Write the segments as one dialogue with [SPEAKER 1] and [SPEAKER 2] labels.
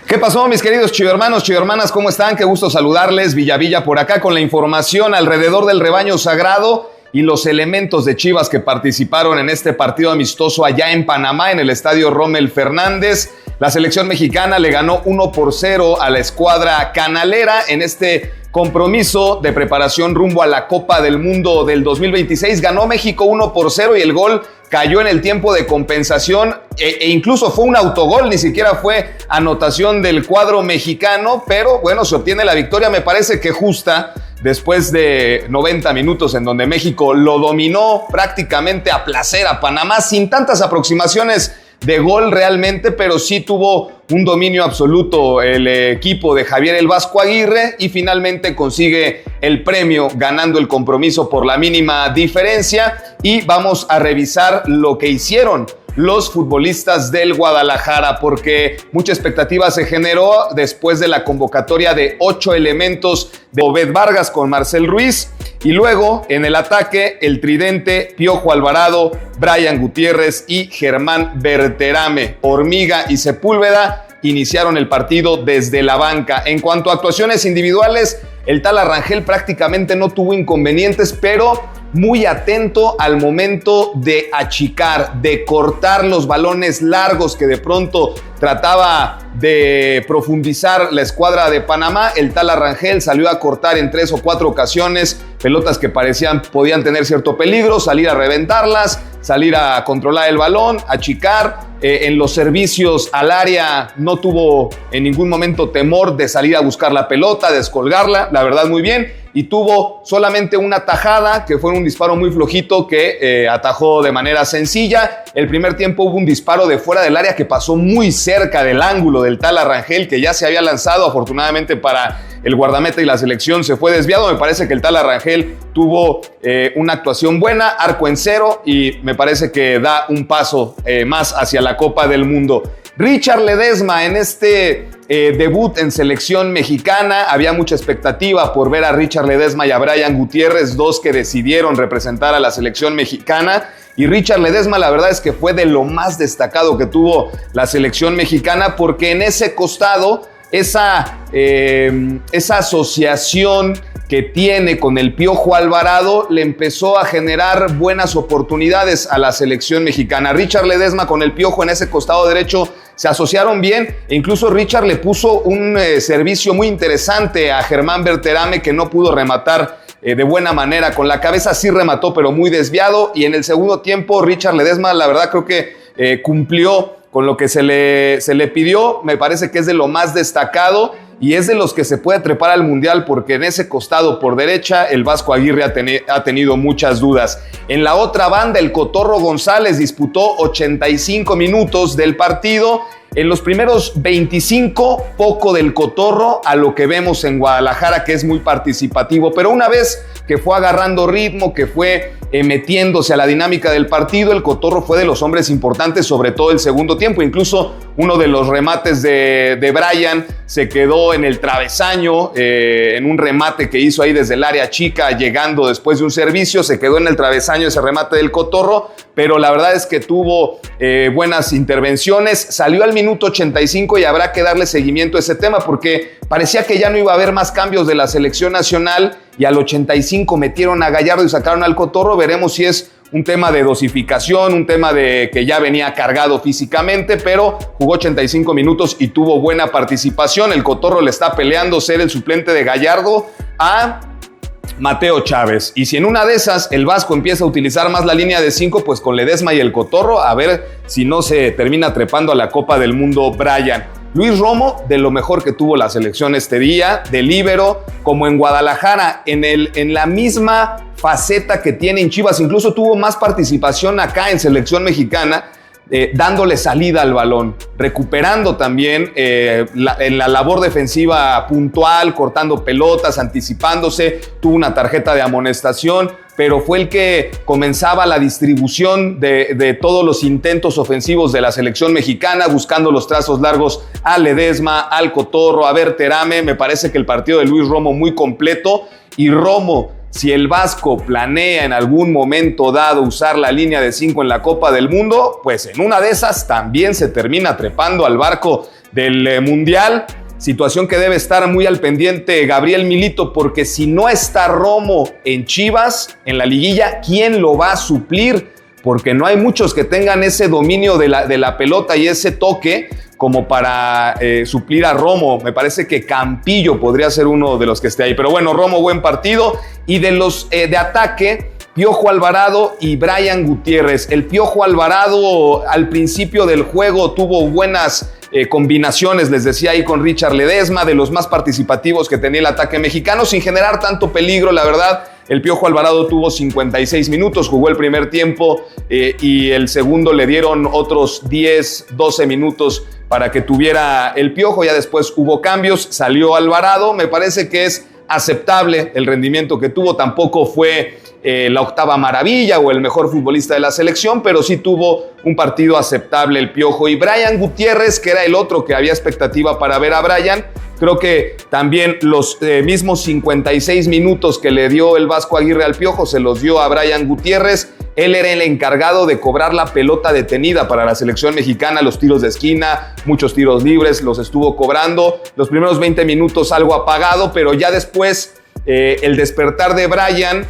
[SPEAKER 1] ¿Qué pasó, mis queridos chivermanos, chivermanas? ¿Cómo están? Qué gusto saludarles. Villa por acá con la información alrededor del rebaño sagrado y los elementos de Chivas que participaron en este partido amistoso allá en Panamá, en el estadio Rommel Fernández. La selección mexicana le ganó 1-0 a la escuadra canalera en este compromiso de preparación rumbo a la Copa del Mundo del 2026. Ganó México 1-0 y el gol cayó en el tiempo de compensación e incluso fue un autogol, ni siquiera fue anotación del cuadro mexicano, pero bueno, se obtiene la victoria, me parece que justa, después de 90 minutos en donde México lo dominó prácticamente a placer a Panamá, sin tantas aproximaciones de gol realmente, pero sí tuvo un dominio absoluto el equipo de Javier El Vasco Aguirre y finalmente consigue el premio ganando el compromiso por la mínima diferencia. Y vamos a revisar lo que hicieron los futbolistas del Guadalajara, porque mucha expectativa se generó después de la convocatoria de 8 elementos de Obed Vargas con Marcel Ruiz, y luego en el ataque el tridente Piojo Alvarado, Brian Gutiérrez y Germán Berterame. Hormiga y Sepúlveda iniciaron el partido desde la banca. En cuanto a actuaciones individuales, el Tala Rangel prácticamente no tuvo inconvenientes, pero muy atento al momento de achicar, de cortar los balones largos que de pronto trataba de profundizar la escuadra de Panamá. El Tala Rangel salió a cortar en 3 o 4 ocasiones pelotas que podían tener cierto peligro, salir a reventarlas, salir a controlar el balón, achicar. En los servicios al área no tuvo en ningún momento temor de salir a buscar la pelota, descolgarla, la verdad muy bien. Y tuvo solamente una tajada, que fue un disparo muy flojito que atajó de manera sencilla. El primer tiempo hubo un disparo de fuera del área que pasó muy cerca del ángulo del Tala Rangel, que ya se había lanzado. Afortunadamente para el guardameta y la selección se fue desviado. Me parece que el Tala Rangel tuvo una actuación buena, arco en cero, y me parece que da un paso más hacia la Copa del Mundo. Richard Ledesma en este debut en selección mexicana. Había mucha expectativa por ver a Richard Ledesma y a Brian Gutiérrez, dos que decidieron representar a la selección mexicana. Y Richard Ledesma, la verdad es que fue de lo más destacado que tuvo la selección mexicana, porque en ese costado, esa asociación que tiene con el Piojo Alvarado le empezó a generar buenas oportunidades a la selección mexicana. Richard Ledesma con el Piojo en ese costado derecho se asociaron bien, e incluso Richard le puso un servicio muy interesante a Germán Berterame, que no pudo rematar de buena manera con la cabeza. Sí remató, pero muy desviado, y en el segundo tiempo Richard Ledesma, la verdad, creo que cumplió con lo que se le pidió. Me parece que es de lo más destacado y es de los que se puede trepar al Mundial, porque en ese costado por derecha el Vasco Aguirre ha tenido muchas dudas. En la otra banda, el Cotorro González disputó 85 minutos del partido. En los primeros 25, poco del Cotorro a lo que vemos en Guadalajara, que es muy participativo, pero una vez que fue agarrando ritmo, que fue metiéndose a la dinámica del partido, el Cotorro fue de los hombres importantes, sobre todo el segundo tiempo. Incluso uno de los remates de Brian se quedó en el travesaño, en un remate que hizo ahí desde el área chica, llegando después de un servicio, se quedó en el travesaño ese remate del Cotorro, pero la verdad es que tuvo buenas intervenciones. Salió al minuto 85 y habrá que darle seguimiento a ese tema, porque parecía que ya no iba a haber más cambios de la selección nacional, y al 85 metieron a Gallardo y sacaron al Cotorro. Veremos si es un tema de dosificación, un tema de que ya venía cargado físicamente, pero jugó 85 minutos y tuvo buena participación. El Cotorro le está peleando ser el suplente de Gallardo a Mateo Chávez. Y si en una de esas el Vasco empieza a utilizar más la línea de 5, pues con Ledesma y el Cotorro, a ver si no se termina trepando a la Copa del Mundo Brian. Luis Romo, de lo mejor que tuvo la selección este día, de líbero, como en Guadalajara, en la misma faceta que tiene en Chivas. Incluso tuvo más participación acá en selección mexicana, dándole salida al balón, recuperando también en la labor defensiva puntual, cortando pelotas, anticipándose. Tuvo una tarjeta de amonestación, pero fue el que comenzaba la distribución de todos los intentos ofensivos de la selección mexicana, buscando los trazos largos a Ledesma, al Cotorro, a Berterame. Me parece que el partido de Luis Romo muy completo. Y Romo, si el Vasco planea en algún momento dado usar la línea de 5 en la Copa del Mundo, pues en una de esas también se termina trepando al barco del Mundial. Situación que debe estar muy al pendiente Gabriel Milito, porque si no está Romo en Chivas, en la liguilla, ¿quién lo va a suplir? Porque no hay muchos que tengan ese dominio de la pelota y ese toque como para suplir a Romo. Me parece que Campillo podría ser uno de los que esté ahí. Pero bueno, Romo, buen partido. Y de los de ataque, Piojo Alvarado y Brian Gutiérrez. El Piojo Alvarado al principio del juego tuvo buenas combinaciones, les decía ahí con Richard Ledesma, de los más participativos que tenía el ataque mexicano, sin generar tanto peligro, la verdad. El Piojo Alvarado tuvo 56 minutos, jugó el primer tiempo y el segundo le dieron otros 10, 12 minutos para que tuviera el Piojo. Ya después hubo cambios, salió Alvarado. Me parece que es aceptable el rendimiento que tuvo. Tampoco fue la octava maravilla o el mejor futbolista de la selección, pero sí tuvo un partido aceptable el Piojo. Y Brian Gutiérrez, que era el otro que había expectativa para ver a Brian, creo que también los mismos 56 minutos que le dio el Vasco Aguirre al Piojo se los dio a Brian Gutiérrez. Él era el encargado de cobrar la pelota detenida para la selección mexicana, los tiros de esquina, muchos tiros libres, los estuvo cobrando. Los primeros 20 minutos algo apagado, pero ya después el despertar de Brian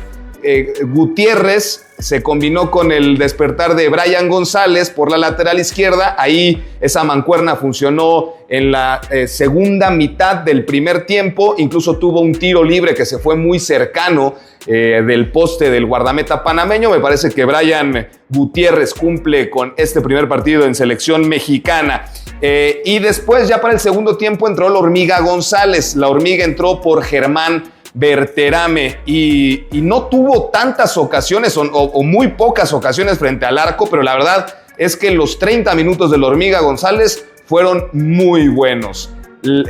[SPEAKER 1] Gutiérrez se combinó con el despertar de Brian González por la lateral izquierda. Ahí esa mancuerna funcionó en la segunda mitad del primer tiempo. Incluso tuvo un tiro libre que se fue muy cercano del poste del guardameta panameño. Me parece que Brian Gutiérrez cumple con este primer partido en selección mexicana. Y después, ya para el segundo tiempo, entró la Hormiga González. La Hormiga entró por Germán Berterame y no tuvo tantas ocasiones o muy pocas ocasiones frente al arco, pero la verdad es que los 30 minutos de la Hormiga González fueron muy buenos.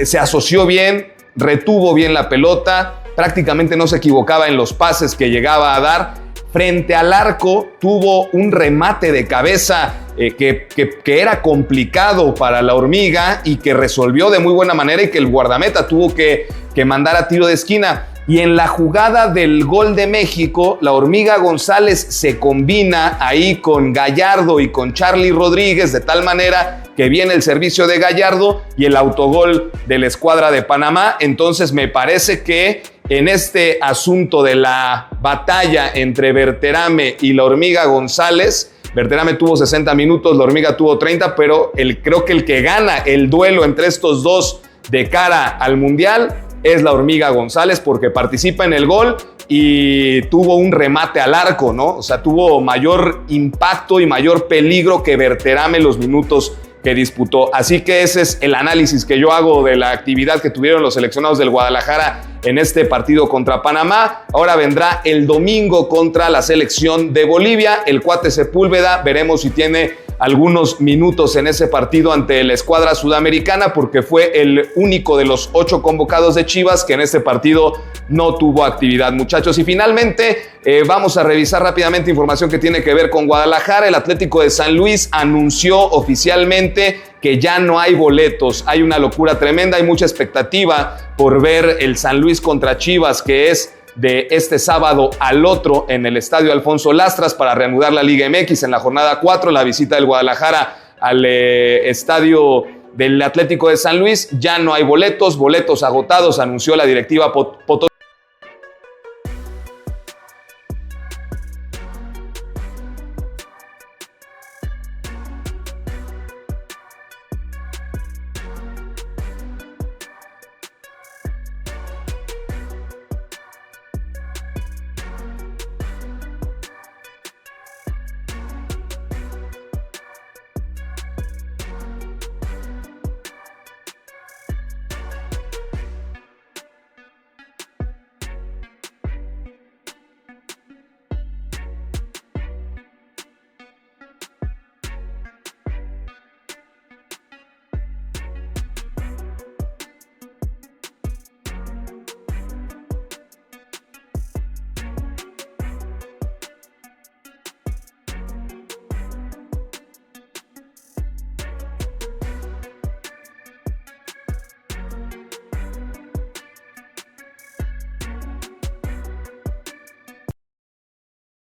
[SPEAKER 1] Se asoció bien, retuvo bien la pelota, prácticamente no se equivocaba en los pases que llegaba a dar. Frente al arco tuvo un remate de cabeza que era complicado para la Hormiga y que resolvió de muy buena manera y que el guardameta tuvo que mandar a tiro de esquina. Y en la jugada del gol de México, la Hormiga González se combina ahí con Gallardo y con Charly Rodríguez de tal manera que viene el servicio de Gallardo y el autogol de la escuadra de Panamá. Entonces me parece que en este asunto de la batalla entre Berterame y la Hormiga González, Berterame tuvo 60 minutos, la Hormiga tuvo 30, pero creo que el que gana el duelo entre estos dos de cara al Mundial es la Hormiga González, porque participa en el gol y tuvo un remate al arco, ¿no? O sea, tuvo mayor impacto y mayor peligro que Berterame en los minutos que disputó. Así que ese es el análisis que yo hago de la actividad que tuvieron los seleccionados del Guadalajara en este partido contra Panamá. Ahora vendrá el domingo contra la selección de Bolivia. El Cuate Sepúlveda, veremos si tiene algunos minutos en ese partido ante la escuadra sudamericana, porque fue el único de los 8 convocados de Chivas que en este partido no tuvo actividad, muchachos. Y finalmente vamos a revisar rápidamente información que tiene que ver con Guadalajara. El Atlético de San Luis anunció oficialmente que ya no hay boletos. Hay una locura tremenda, hay mucha expectativa por ver el San Luis contra Chivas, que es de este sábado al otro en el Estadio Alfonso Lastras para reanudar la Liga MX en la jornada 4, la visita del Guadalajara al estadio del Atlético de San Luis. Ya no hay boletos agotados, anunció la directiva Potosí.